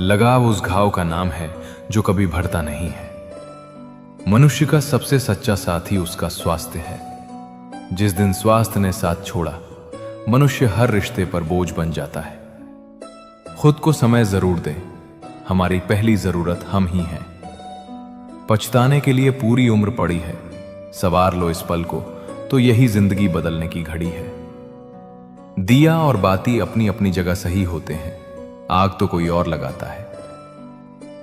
लगाव उस घाव का नाम है जो कभी भरता नहीं है। मनुष्य का सबसे सच्चा साथी उसका स्वास्थ्य है। जिस दिन स्वास्थ्य ने साथ छोड़ा, मनुष्य हर रिश्ते पर बोझ बन जाता है। खुद को समय जरूर दें, हमारी पहली जरूरत हम ही हैं। पछताने के लिए पूरी उम्र पड़ी है, सवार लो इस पल को, तो यही जिंदगी बदलने की घड़ी है। दिया और बाती अपनी अपनी जगह सही होते हैं, आग तो कोई और लगाता है।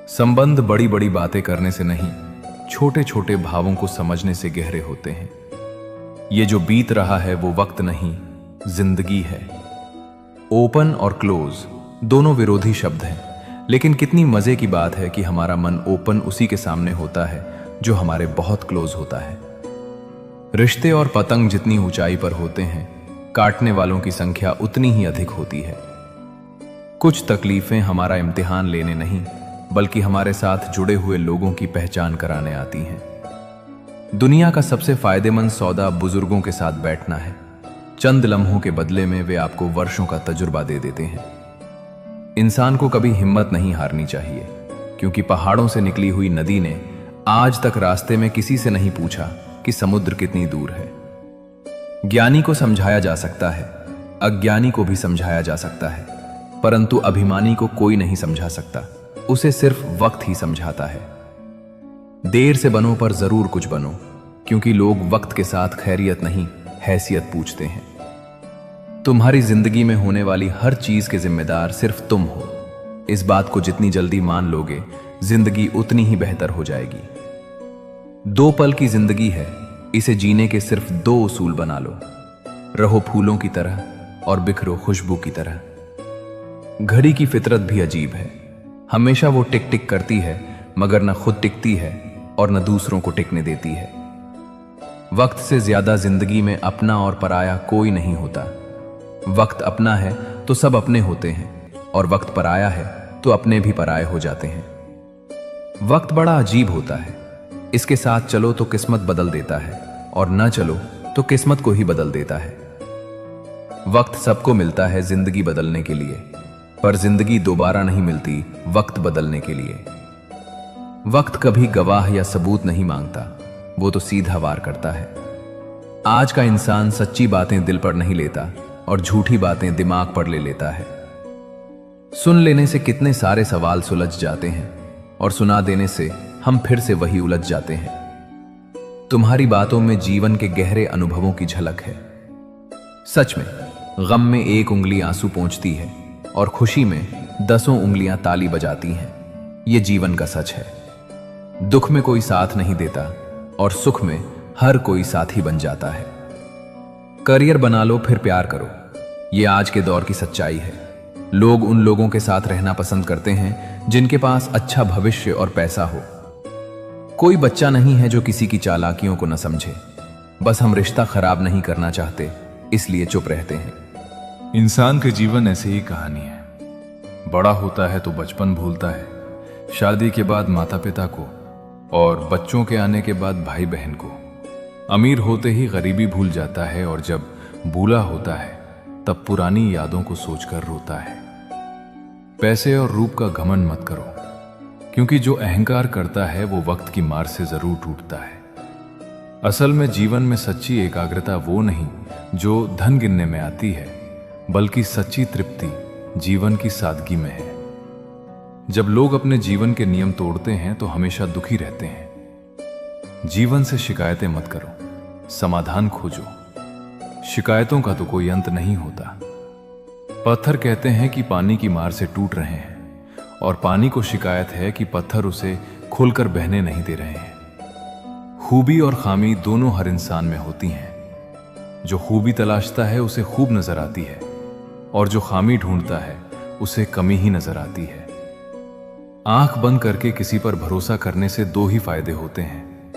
संबंध बड़ी बड़ी बातें करने से नहीं, छोटे छोटे भावों को समझने से गहरे होते हैं। ये जो बीत रहा है वो वक्त नहीं, जिंदगी है। ओपन और क्लोज दोनों विरोधी शब्द हैं, लेकिन कितनी मजे की बात है कि हमारा मन ओपन उसी के सामने होता है जो हमारे बहुत क्लोज होता है। रिश्ते और पतंग जितनी ऊंचाई पर होते हैं, काटने वालों की संख्या उतनी ही अधिक होती है। कुछ तकलीफें हमारा इम्तिहान लेने नहीं, बल्कि हमारे साथ जुड़े हुए लोगों की पहचान कराने आती हैं। दुनिया का सबसे फायदेमंद सौदा बुजुर्गों के साथ बैठना है। चंद लम्हों के बदले में वे आपको वर्षों का तजुर्बा दे देते हैं। इंसान को कभी हिम्मत नहीं हारनी चाहिए, क्योंकि पहाड़ों से निकली हुई नदी ने आज तक रास्ते में किसी से नहीं पूछा कि समुद्र कितनी दूर है। ज्ञानी को समझाया जा सकता है, अज्ञानी को भी समझाया जा सकता है, परंतु अभिमानी को कोई नहीं समझा सकता, उसे सिर्फ वक्त ही समझाता है। देर से बनो पर जरूर कुछ बनो, क्योंकि लोग वक्त के साथ खैरियत नहीं, हैसियत पूछते हैं। तुम्हारी जिंदगी में होने वाली हर चीज के जिम्मेदार सिर्फ तुम हो। इस बात को जितनी जल्दी मान लोगे, जिंदगी उतनी ही बेहतर हो जाएगी। 2 पल की जिंदगी है, इसे जीने के सिर्फ 2 उसूल बना लो। रहो फूलों की तरह और बिखरो खुशबू की तरह। घड़ी की फितरत भी अजीब है, हमेशा वो टिक टिक करती है, मगर न खुद टिकती है और न दूसरों को टिकने देती है। वक्त से ज्यादा जिंदगी में अपना और पराया कोई नहीं होता। वक्त अपना है तो सब अपने होते हैं, और वक्त पराया है तो अपने भी पराये हो जाते हैं। वक्त बड़ा अजीब होता है, इसके साथ चलो तो किस्मत बदल देता है, और न चलो तो किस्मत को ही बदल देता है। वक्त सबको मिलता है जिंदगी बदलने के लिए, पर जिंदगी दोबारा नहीं मिलती वक्त बदलने के लिए। वक्त कभी गवाह या सबूत नहीं मांगता, वो तो सीधा वार करता है। आज का इंसान सच्ची बातें दिल पर नहीं लेता और झूठी बातें दिमाग पर ले लेता है। सुन लेने से कितने सारे सवाल सुलझ जाते हैं, और सुना देने से हम फिर से वही उलझ जाते हैं। तुम्हारी बातों में जीवन के गहरे अनुभवों की झलक है। सच में गम में 1 उंगली आंसू पोंछती है और खुशी में 10 उंगलियां ताली बजाती हैं। ये जीवन का सच है। दुख में कोई साथ नहीं देता और सुख में हर कोई साथी बन जाता है। करियर बना लो फिर प्यार करो, ये आज के दौर की सच्चाई है। लोग उन लोगों के साथ रहना पसंद करते हैं जिनके पास अच्छा भविष्य और पैसा हो। कोई बच्चा नहीं है जो किसी की चालाकियों को न समझे। बस हम रिश्ता खराब नहीं करना चाहते, इसलिए चुप रहते हैं। इंसान के जीवन ऐसे ही कहानी है। बड़ा होता है तो बचपन भूलता है, शादी के बाद माता पिता को, और बच्चों के आने के बाद भाई बहन को। अमीर होते ही गरीबी भूल जाता है, और जब बूढ़ा होता है तब पुरानी यादों को सोचकर रोता है। पैसे और रूप का घमंड मत करो, क्योंकि जो अहंकार करता है वो वक्त की मार से जरूर टूटता है। असल में जीवन में सच्ची एकाग्रता वो नहीं जो धन गिनने में आती है, बल्कि सच्ची तृप्ति जीवन की सादगी में है। जब लोग अपने जीवन के नियम तोड़ते हैं तो हमेशा दुखी रहते हैं। जीवन से शिकायतें मत करो, समाधान खोजो। शिकायतों का तो कोई अंत नहीं होता। पत्थर कहते हैं कि पानी की मार से टूट रहे हैं, और पानी को शिकायत है कि पत्थर उसे खुलकर बहने नहीं दे रहे हैं। खूबी और खामी दोनों हर इंसान में होती हैं। जो खूबी तलाशता है उसे खूब नजर आती है, और जो खामी ढूंढता है उसे कमी ही नजर आती है। आंख बंद करके किसी पर भरोसा करने से 2 ही फायदे होते हैं,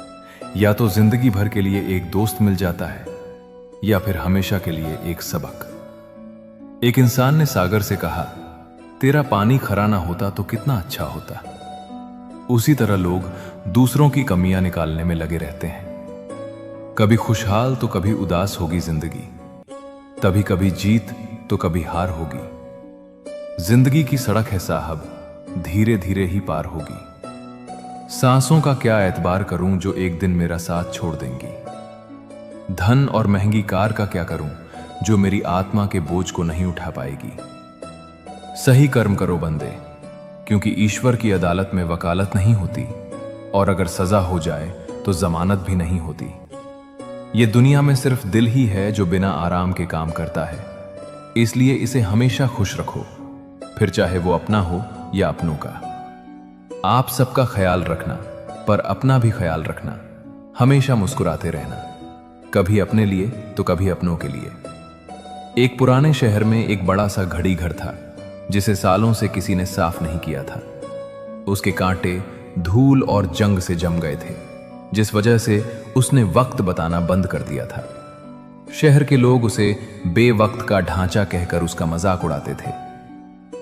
या तो जिंदगी भर के लिए एक दोस्त मिल जाता है, या फिर हमेशा के लिए एक सबक। एक इंसान ने सागर से कहा, तेरा पानी खरा ना होता तो कितना अच्छा होता। उसी तरह लोग दूसरों की कमियां निकालने में लगे रहते हैं। कभी खुशहाल तो कभी उदास होगी जिंदगी, तभी कभी जीत तो कभी हार होगी। जिंदगी की सड़क है साहब, धीरे धीरे ही पार होगी। सांसों का क्या एतबार करूं जो एक दिन मेरा साथ छोड़ देंगी। धन और महंगी कार का क्या करूं जो मेरी आत्मा के बोझ को नहीं उठा पाएगी। सही कर्म करो बंदे, क्योंकि ईश्वर की अदालत में वकालत नहीं होती, और अगर सजा हो जाए तो जमानत भी नहीं होती। ये दुनिया में सिर्फ दिल ही है जो बिना आराम के काम करता है, इसलिए इसे हमेशा खुश रखो, फिर चाहे वो अपना हो या अपनों का। आप सबका ख्याल रखना, पर अपना भी ख्याल रखना। हमेशा मुस्कुराते रहना, कभी अपने लिए तो कभी अपनों के लिए। एक पुराने शहर में एक बड़ा सा घड़ी घर था, जिसे सालों से किसी ने साफ नहीं किया था। उसके कांटे धूल और जंग से जम गए थे, जिस वजह से उसने वक्त बताना बंद कर दिया था। शहर के लोग उसे बेवक्त का ढांचा कहकर उसका मजाक उड़ाते थे।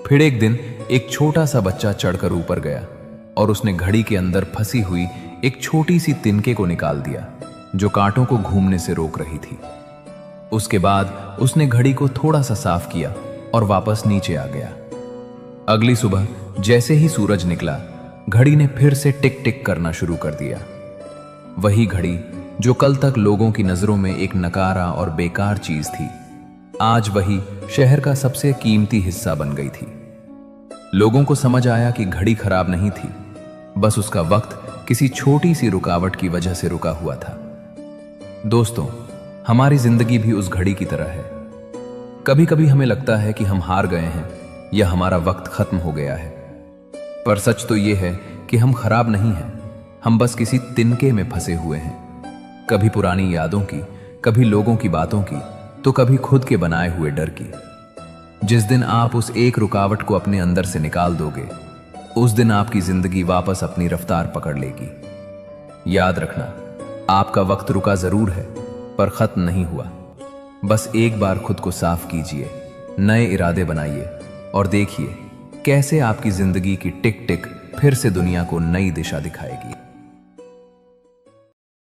फिर एक दिन एक छोटा सा बच्चा चढ़कर ऊपर गया और उसने घड़ी के अंदर फंसी हुई एक छोटी सी तिनके को निकाल दिया, जो कांटों को घूमने से रोक रही थी। उसके बाद उसने घड़ी को थोड़ा सा साफ किया और वापस नीचे आ गया। अगली सुबह जैसे ही सूरज निकला, घड़ी ने फिर से टिक टिक करना शुरू कर दिया। वही घड़ी जो कल तक लोगों की नजरों में एक नकारा और बेकार चीज थी, आज वही शहर का सबसे कीमती हिस्सा बन गई थी। लोगों को समझ आया कि घड़ी खराब नहीं थी, बस उसका वक्त किसी छोटी सी रुकावट की वजह से रुका हुआ था। दोस्तों, हमारी जिंदगी भी उस घड़ी की तरह है। कभी कभी हमें लगता है कि हम हार गए हैं या हमारा वक्त खत्म हो गया है, पर सच तो यह है कि हम खराब नहीं हैं, हम बस किसी तिनके में फंसे हुए हैं, कभी पुरानी यादों की, कभी लोगों की बातों की, तो कभी खुद के बनाए हुए डर की। जिस दिन आप उस एक रुकावट को अपने अंदर से निकाल दोगे, उस दिन आपकी जिंदगी वापस अपनी रफ्तार पकड़ लेगी। याद रखना, आपका वक्त रुका जरूर है, पर खत्म नहीं हुआ। बस एक बार खुद को साफ कीजिए, नए इरादे बनाइए और देखिए कैसे आपकी जिंदगी की टिक टिक फिर से दुनिया को नई दिशा दिखाएगी।